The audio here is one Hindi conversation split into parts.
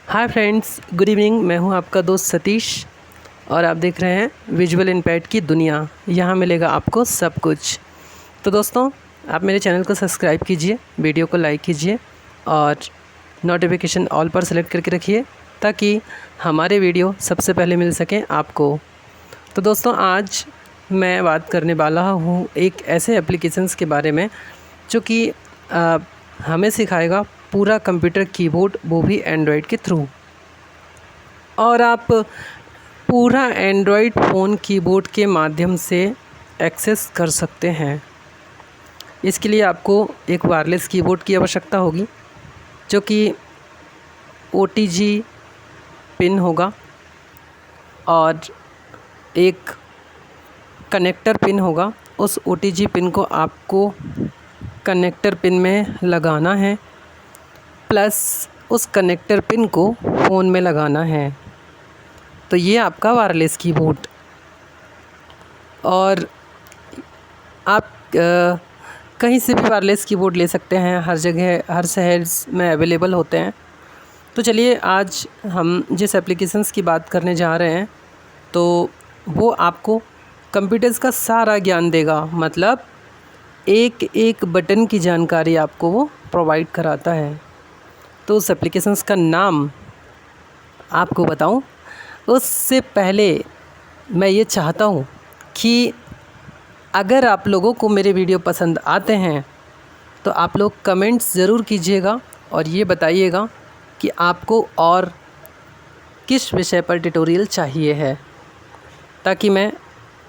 Hi friends, good evening. मैं हूं आपका दोस्त सतीश और आप देख रहे हैं विजुअल इम्पैक्ट की दुनिया। यहाँ मिलेगा आपको सब कुछ। तो दोस्तों, आप मेरे चैनल को सब्सक्राइब कीजिए, वीडियो को लाइक कीजिए और नोटिफिकेशन ऑल पर सेलेक्ट करके रखिए ताकि हमारे वीडियो सबसे पहले मिल सकें आपको। तो दोस्तों, आज मैं बात करने वाला हूँ एक ऐसे एप्लीकेशंस के बारे में जो कि हमें सिखाएगा पूरा कंप्यूटर कीबोर्ड, वो भी एंड्रॉयड के थ्रू। और आप पूरा एंड्रॉयड फ़ोन कीबोर्ड के माध्यम से एक्सेस कर सकते हैं। इसके लिए आपको एक वायरलेस कीबोर्ड की आवश्यकता होगी जो कि OTG पिन होगा और एक कनेक्टर पिन होगा। उस OTG पिन को आपको कनेक्टर पिन में लगाना है, प्लस उस कनेक्टर पिन को फ़ोन में लगाना है। तो ये आपका वायरलेस कीबोर्ड। और आप कहीं से भी वायरलेस कीबोर्ड ले सकते हैं, हर जगह हर शहर में अवेलेबल होते हैं। तो चलिए, आज हम जिस एप्लीकेशंस की बात करने जा रहे हैं तो वो आपको कंप्यूटर्स का सारा ज्ञान देगा। मतलब एक एक बटन की जानकारी आपको वो प्रोवाइड कराता है। तो उस एप्लीकेशंस का नाम आपको बताऊं, उससे पहले मैं ये चाहता हूं कि अगर आप लोगों को मेरे वीडियो पसंद आते हैं तो आप लोग कमेंट्स ज़रूर कीजिएगा और ये बताइएगा कि आपको और किस विषय पर ट्यूटोरियल चाहिए है, ताकि मैं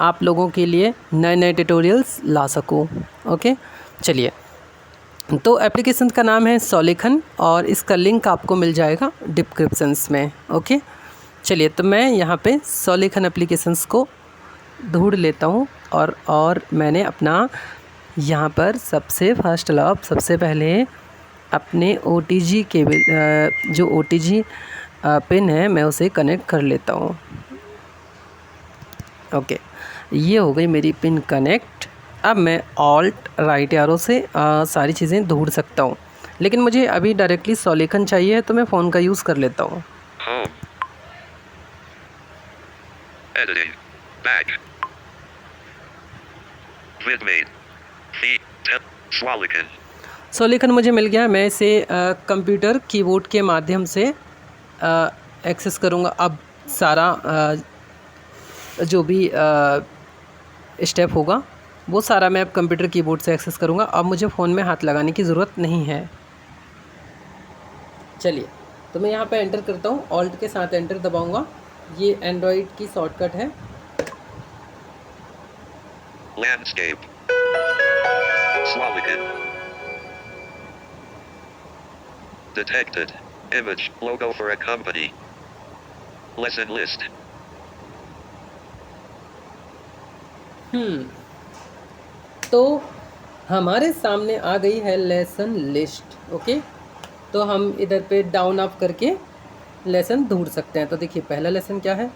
आप लोगों के लिए नए नए ट्यूटोरियल्स ला सकूं। ओके, चलिए। तो एप्लीकेशन का नाम है सोलेखन और इसका लिंक आपको मिल जाएगा डिस्क्रिप्शंस में। ओके, चलिए। तो मैं यहाँ पे सोलेखन एप्लीकेशंस को ढूंढ लेता हूँ और मैंने अपना यहाँ पर सबसे पहले अपने OTG केबल, जो OTG पिन है, मैं उसे कनेक्ट कर लेता हूँ। ओके, ये हो गई मेरी पिन कनेक्ट। अब मैं ऑल्ट राइट एरो से सारी चीज़ें ढूंढ सकता हूँ, लेकिन मुझे अभी डायरेक्टली सोलेखन चाहिए तो मैं फ़ोन का यूज़ कर लेता हूँ। सोलेखन मुझे मिल गया। मैं इसे कंप्यूटर कीबोर्ड के माध्यम से एक्सेस करूँगा। अब सारा जो भी स्टेप होगा वो सारा मैं अब कंप्यूटर कीबोर्ड से एक्सेस करूँगा। अब मुझे फ़ोन में हाथ लगाने की ज़रूरत नहीं है। चलिए, तो मैं यहाँ पे एंटर करता हूँ, ऑल्ट के साथ एंटर दबाऊँगा। ये एंड्रॉयड की शॉर्टकट है। Landscape, Swalican, detected, image, logo for a company, lesson list. तो हमारे सामने आ गई है लेसन लिस्ट। ओके, तो हम इधर पे डाउन अप करके लेसन ढूंढ सकते हैं। तो देखिए, पहला लेसन क्या है,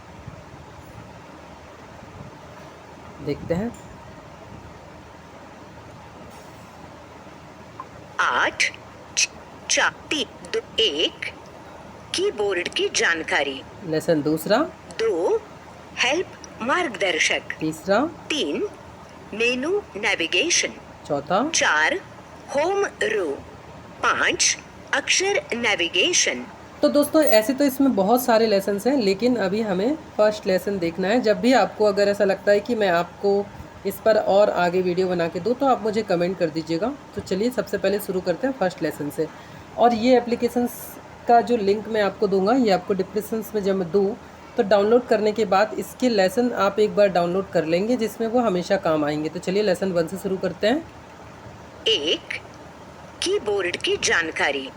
देखते हैं। 8 4 3 2 1 कीबोर्ड की जानकारी। लेसन दूसरा। 2 हेल्प मार्गदर्शक। तीसरा। 3 मेनू नेविगेशन। चौथा। 4 होम रो। 5 अक्षर नेविगेशन। तो दोस्तों, ऐसे तो इसमें बहुत सारे लेसन्स हैं, लेकिन अभी हमें फर्स्ट लेसन देखना है। जब भी आपको अगर ऐसा लगता है कि मैं आपको इस पर और आगे वीडियो बना के दूँ तो आप मुझे कमेंट कर दीजिएगा। तो चलिए, सबसे पहले शुरू करते हैं फर्स्ट लेसन से। और ये एप्लीकेशंस का जो लिंक मैं आपको दूंगा, ये आपको डिस्क्रिप्शंस में जब मैं दूँ तो डाउनलोड करने के बाद इसके लेसन आप एक बार डाउनलोड कर लेंगे, जिसमें वो हमेशा काम आएंगे। तो चलिए, लेसन 1 से शुरू करते हैं। 1 कीबोर्ड की जानकारी।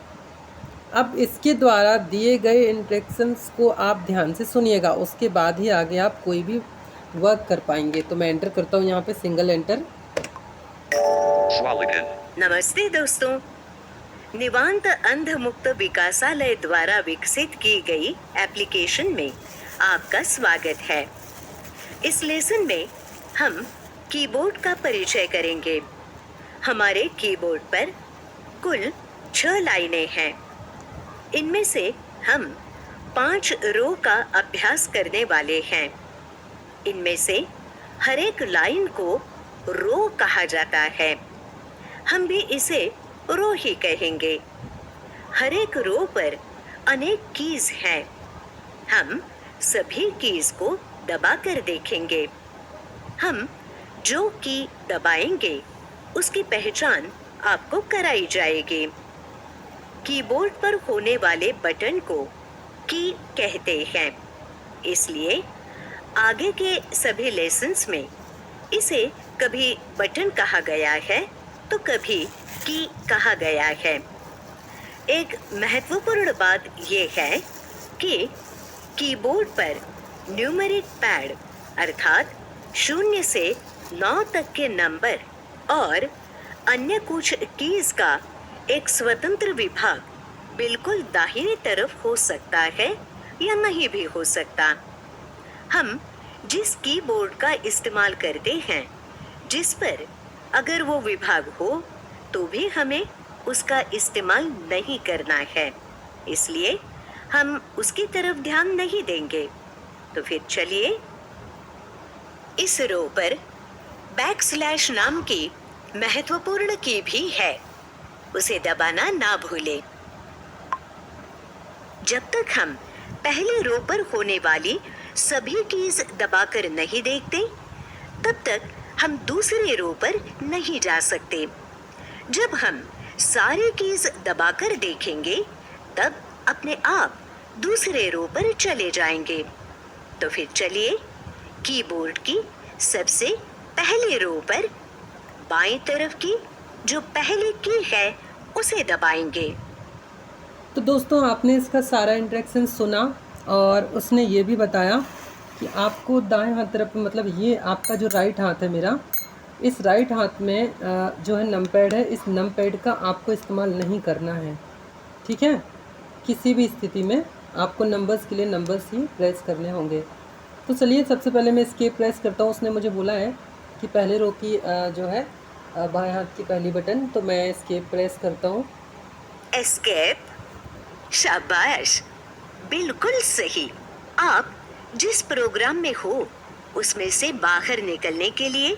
अब इसके द्वारा दिए गए इंस्ट्रक्शंस को आप ध्यान से सुनिएगा, उसके बाद ही आगे आप कोई भी वर्क कर पाएंगे। तो मैं एंटर करता हूँ यहाँ पे, सिंगल एंटर। नमस्ते दोस्तों, निवांत अंध मुक्त विकासालय द्वारा विकसित की गई एप्लीकेशन में आपका स्वागत है। इस लेसन में हम कीबोर्ड का परिचय करेंगे। हमारे कीबोर्ड पर कुल 6 लाइनें हैं। इनमें से हम 5 रो का अभ्यास करने वाले हैं। इनमें से हर एक लाइन को रो कहा जाता है। हम भी इसे रो ही कहेंगे। हर एक रो पर अनेक कीज हैं। हम सभी कीज को दबाकर देखेंगे। हम जो की दबाएंगे उसकी पहचान आपको कराई जाएगी। कीबोर्ड पर होने वाले बटन को की कहते हैं, इसलिए आगे के सभी लेसन्स में इसे कभी बटन कहा गया है तो कभी की कहा गया है। एक महत्वपूर्ण बात यह है कि कीबोर्ड पर न्यूमेरिक पैड अर्थात 0 से 9 तक के नंबर और अन्य कुछ कीज का एक स्वतंत्र विभाग बिल्कुल दाहिनी तरफ हो सकता है या नहीं भी हो सकता। हम जिस कीबोर्ड का इस्तेमाल करते हैं, जिस पर अगर वो विभाग हो तो भी हमें उसका इस्तेमाल नहीं करना है, इसलिए हम उसकी तरफ ध्यान नहीं देंगे। तो फिर चलिए, इस रो पर बैकस्लैश नाम की महत्वपूर्ण की भी है, उसे दबाना ना भूलें। जब तक हम पहले रो पर होने वाली सभी कीज दबाकर नहीं देखते, तब तक हम दूसरे रो पर नहीं जा सकते। जब हम सारी कीज दबाकर देखेंगे, तब अपने आप दूसरे रो पर चले जाएंगे। तो फिर चलिए, कीबोर्ड की सबसे पहले रो पर बाईं तरफ की जो पहली की है उसे दबाएंगे। तो दोस्तों, आपने इसका सारा इंट्रैक्शन सुना और उसने ये भी बताया कि आपको दाएं हाथ तरफ, मतलब ये आपका जो राइट हाथ है मेरा, इस राइट हाथ में जो है नंपैड है, इस नंपैड का आपको इस्तेमाल नहीं करना है। ठीक है, किसी भी स्थिति में आपको नंबर्स के लिए नंबर्स ही प्रेस करने होंगे। तो चलिए, सबसे पहले मैं एस्केप प्रेस करता हूँ। उसने मुझे बोला है कि पहले रो की जो है बाएं हाथ की पहली बटन, तो मैं एस्केप प्रेस करता हूँ। एस्केप, शाबाश, बिल्कुल सही। आप जिस प्रोग्राम में हो उसमें से बाहर निकलने के लिए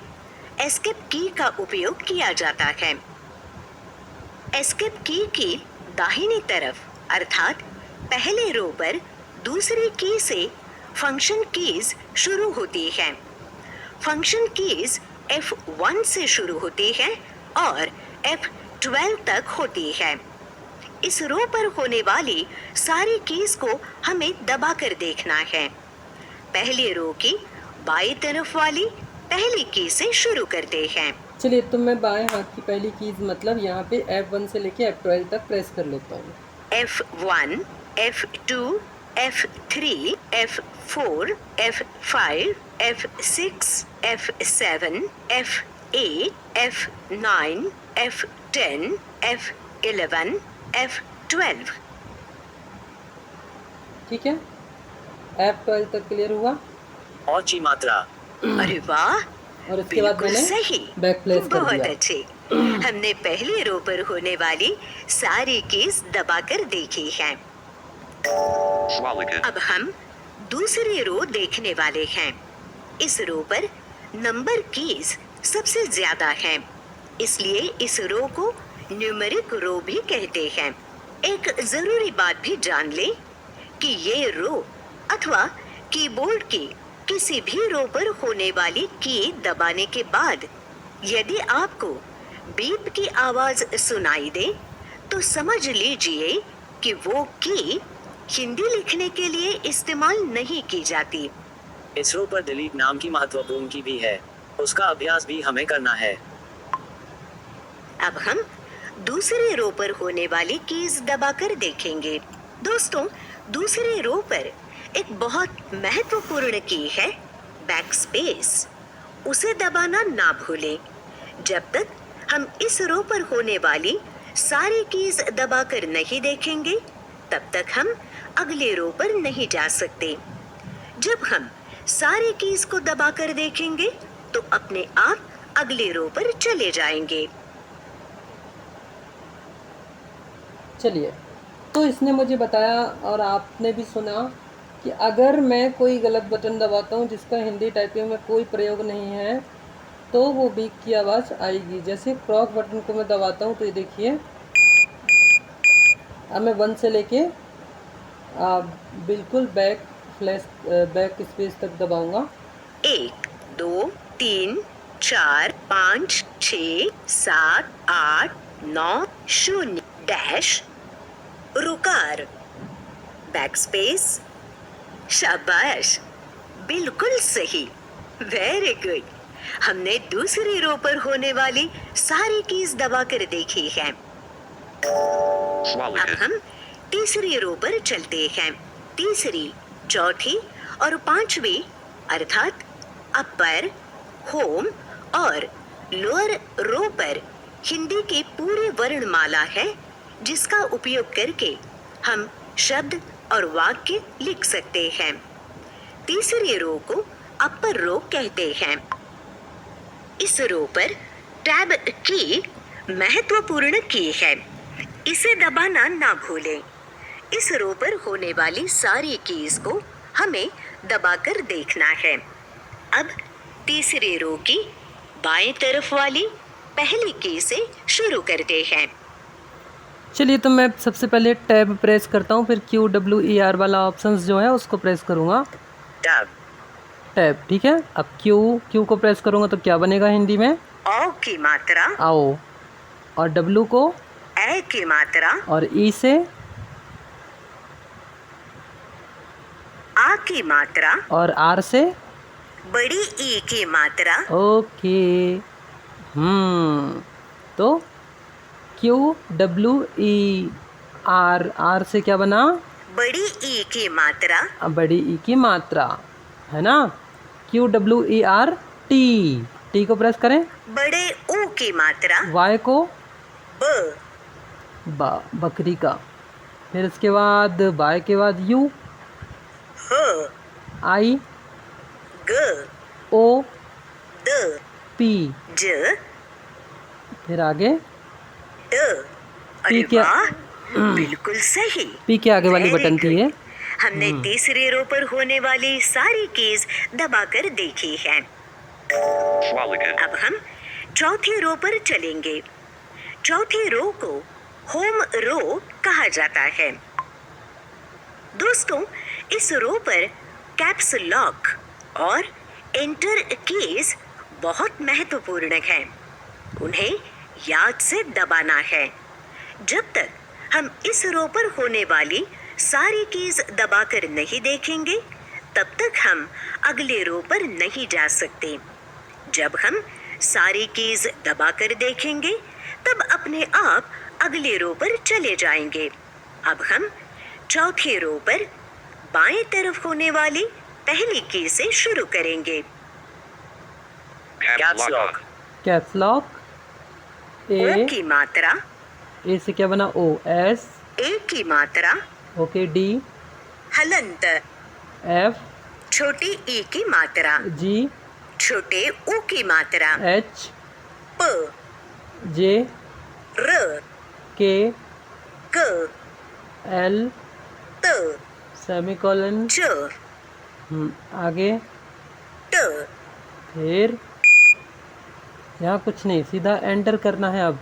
एस्केप की का उपयोग किया जाता है। एस्केप की दाहिनी तरफ अर्थात पहले रो पर दूसरी की से फंक्शन कीज शुरू होती है। फंक्शन कीज F1 से शुरू होती है और F12 तक होती है। इस रो पर होने वाली सारी कीज को हमें दबाकर देखना है। पहली रो की बाईं तरफ वाली पहली की से शुरू करते हैं। चलिए, तो मैं बाएं हाथ की पहली कीज मतलब यहाँ पे F1 से लेके F12 तक प्रेस कर लेता हूँ। F1, F2, F3, F4, F5, F6, F7, F8, F9, F10, F11, F12। ठीक है, F12 तक क्लियर हुआ। औची मात्रा। अरे वाह, और उसके बाद बिल्कुल मैंने सही, बैक प्लेस कर बहुत दिया। अच्छे। हमने पहले रो पर होने वाली सारी कीज दबाकर देखी है। Swaligan. अब हम दूसरी रो देखने वाले हैं। इस रो पर नंबर कीज सबसे ज्यादा हैं, इसलिए इस रो को न्यूमेरिक रो भी कहते हैं। एक जरूरी बात भी जान ले कि ये रो अथवा कीबोर्ड की किसी भी रो पर होने वाली की दबाने के बाद यदि आपको बीप की आवाज सुनाई दे तो समझ लीजिए कि वो की हिंदी लिखने के लिए इस्तेमाल नहीं की जाती। इस रो पर डिलीट नाम की महत्वपूर्ण की भी है, उसका अभ्यास भी हमें करना है। अब हम दूसरे रो पर होने वाली कीज दबाकर देखेंगे। दोस्तों, दूसरे रो पर एक बहुत महत्वपूर्ण की है बैकस्पेस। उसे दबाना ना भूलें। जब तक हम इस रो पर होने वाली सारी कीज दबाकर नहीं देखेंगे, तब तक हम अगले रो पर नहीं जा सकते। जब हम सारी कीज को दबाकर देखेंगे, तो अपने आप अगले रो पर चले जाएंगे। चलिए, तो इसने मुझे बताया और आपने भी सुना कि अगर मैं कोई गलत बटन दबाता हूँ जिसका हिंदी टाइपिंग में कोई प्रयोग नहीं है तो वो बीप की आवाज़ आएगी। जैसे क्रॉस बटन को मैं दबाता हूँ तो ये देखिए, अब मैं 1 से लेके बिल्कुल बैक स्पेस तक दबाऊंगा। 1 2 3 4 5 6 7 8 9 0 डैश रुकार बैकस्पेस। शाबाश, बिल्कुल सही, वेरी गुड। हमने दूसरी रो पर होने वाली सारी कीज दबाकर देखी है। Swallow अब it. हम तीसरी रो पर चलते हैं। तीसरी, चौथी और पांचवी अर्थात अपर, होम और लोअर रो पर हिंदी की पूरी वर्णमाला है जिसका उपयोग करके हम शब्द और वाक्य लिख सकते हैं। तीसरी रो को अपर रो कहते हैं। इस रो पर टैब की महत्वपूर्ण की है, इसे दबाना ना भूलें। इस रो पर होने वाली सारी कीज को हमें दबाकर देखना है। अब तीसरी रो की बाएं तरफ वाली पहली की से शुरू करते हैं। चलिए, तो मैं सबसे पहले टैब प्रेस करता हूँ, फिर QWER वाला ऑप्शन जो है उसको प्रेस करूँगा। टैब, ठीक है। अब क्यू को प्रेस करूँगा तो क्या बनेगा हिंदी में? औ की मात्रा, आओ। और W को? ए की मात्रा, और ई से? आ की मात्रा, और आर से? बड़ी ई की मात्रा, ओके। तो QWER, आर से क्या बना? बड़ी ई की मात्रा, अब बड़ी ई की मात्रा है ना। QWER टी को प्रेस करें। बड़े ऊ की मात्रा, वाई को? ब, बकरी का। फिर इसके बाद बाय के बाद यू, ह, आई, ग, ओ, द, पी। ज, फिर आगे ड। पी अरे क्या? वाह, बिल्कुल सही। पी के आगे वाली Very बटन थी ये। good। हमने तीसरी रो पर होने वाली सारी कीज दबाकर देखी है। Swallow it. अब हम चौथी रो पर चलेंगे। चौथी रो को होम रो कहा जाता है। दोस्तों, इस रो पर कैप्स लॉक और एंटर कीज बहुत महत्वपूर्ण हैं। उन्हें याद से दबाना है। जब तक हम इस रो पर होने वाली सारी कीज दबाकर नहीं देखेंगे, तब तक हम अगले रो पर नहीं जा सकते। जब हम सारी कीज दबाकर देखेंगे, तब अपने आप अगले रो पर चले जाएंगे। अब हम चौथी रो पर बाएं तरफ होने वाली पहली की से शुरू करेंगे। Caps lock. Caps lock. ओ ए, की मात्रा, ए से क्या बना? ओ, एस, ए की मात्रा, ओके, डी, हलंत, एफ, छोटी ई की मात्रा, जी, छोटे ऊ की मात्रा, एच, प, जे, र, के, क, एल, त, सेमीकोलन। च, आगे ट। फिर यहाँ कुछ नहीं, सीधा एंटर करना है। अब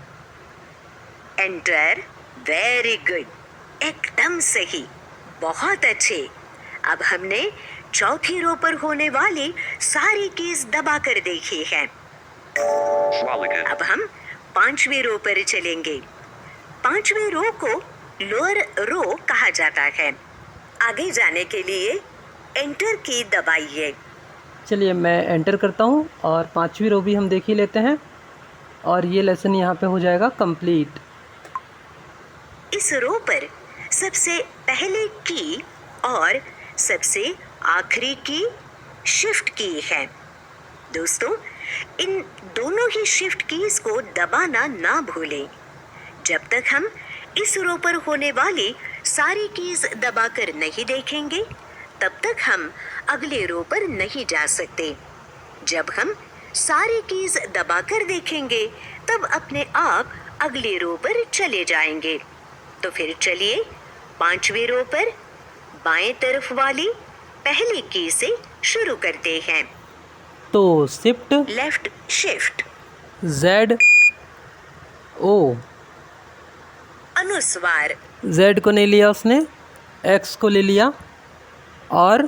एंटर। वेरी गुड, एकदम सही, बहुत अच्छे। अब हमने चौथी रो पर होने वाली सारी कीज दबाकर देखी है। Swallow it. अब हम पांचवी रो पर चलेंगे। पांचवी रो को लोअर रो कहा जाता है। आगे जाने के लिए एंटर की दबाइए। चलिए, मैं एंटर करता हूँ और पांचवी रो भी हम देख ही लेते हैं और ये लेसन यहाँ पे हो जाएगा कंप्लीट। इस रो पर सबसे पहले की और सबसे आखिरी की शिफ्ट की है। दोस्तों, इन दोनों ही शिफ्ट कीज को दबाना ना भूलें। जब तक हम इस रो पर होने वाली सारी कीज दबाकर नहीं देखेंगे, तब तक हम अगले रो पर नहीं जा सकते। जब हम सारी कीज दबाकर देखेंगे, तब अपने आप अगले रो पर चले जाएंगे। तो फिर चलिए 5वें रो पर बाएं तरफ वाली पहली की से शुरू करते हैं। तो shift left shift, Z O, अनुस्वार, Z को नहीं लिया उसने, X को ले लिया और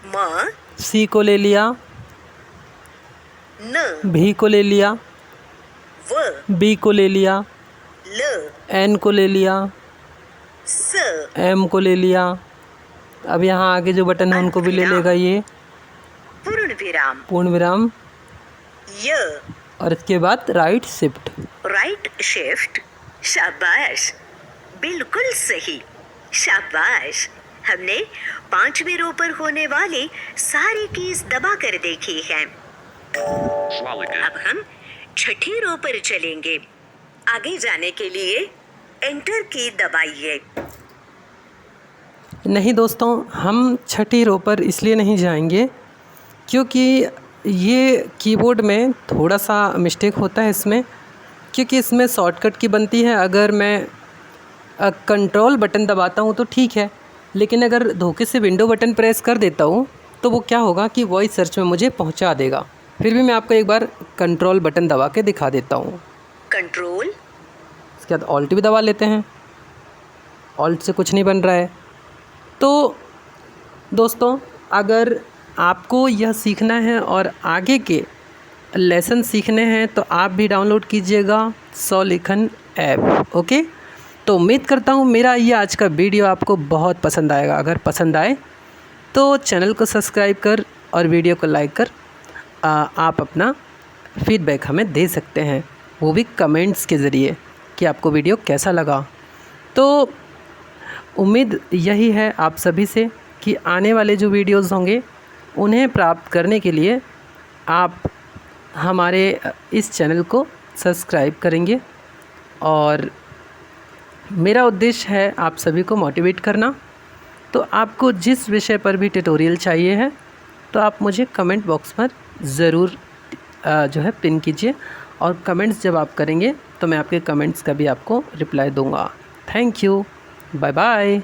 म, C को ले लिया, न, V को ले लिया, व, B को ले लिया, ल, N को ले लिया, स, M को ले लिया। अब यहाँ आगे जो बटन है उनको भी ले लेगा ये, पूर्ण विराम, पूर्ण विराम, य, और इसके बाद राइट शिफ्ट। Right shift. शाबाश, बिल्कुल सही, शाबाश। हमने 5वें रो पर होने वाली सारी कीज दबा कर देखी हैं। Swaligan. अब हम छठी रो पर चलेंगे। आगे जाने के लिए एंटर की दबाइए। नहीं दोस्तों, हम छठी रो पर इसलिए नहीं जाएंगे क्योंकि ये कीबोर्ड में थोड़ा सा मिस्टेक होता है इसमें, क्योंकि इसमें शॉर्टकट की बनती है। अगर मैं कंट्रोल बटन दबाता हूँ तो ठीक है, लेकिन अगर धोखे से विंडो बटन प्रेस कर देता हूँ तो वो क्या होगा कि वॉइस सर्च में मुझे पहुँचा देगा। फिर भी मैं आपको एक बार कंट्रोल बटन दबा के दिखा देता हूँ। कंट्रोल, इसके बाद ऑल्ट भी दबा लेते हैं। ऑल्ट से कुछ नहीं बन रहा है। तो दोस्तों, अगर आपको यह सीखना है और आगे के लेसन सीखने हैं तो आप भी डाउनलोड कीजिएगा स्वलिखन ऐप। ओके, तो उम्मीद करता हूँ मेरा ये आज का वीडियो आपको बहुत पसंद आएगा। अगर पसंद आए तो चैनल को सब्सक्राइब कर और वीडियो को लाइक कर आप अपना फीडबैक हमें दे सकते हैं, वो भी कमेंट्स के ज़रिए कि आपको वीडियो कैसा लगा। तो उम्मीद यही है आप सभी से कि आने वाले जो वीडियोस होंगे उन्हें प्राप्त करने के लिए आप हमारे इस चैनल को सब्सक्राइब करेंगे। और मेरा उद्देश्य है आप सभी को मोटिवेट करना। तो आपको जिस विषय पर भी ट्यूटोरियल चाहिए है तो आप मुझे कमेंट बॉक्स पर ज़रूर जो है पिन कीजिए, और कमेंट्स जब आप करेंगे तो मैं आपके कमेंट्स का भी आपको रिप्लाई दूंगा। Thank you, bye bye.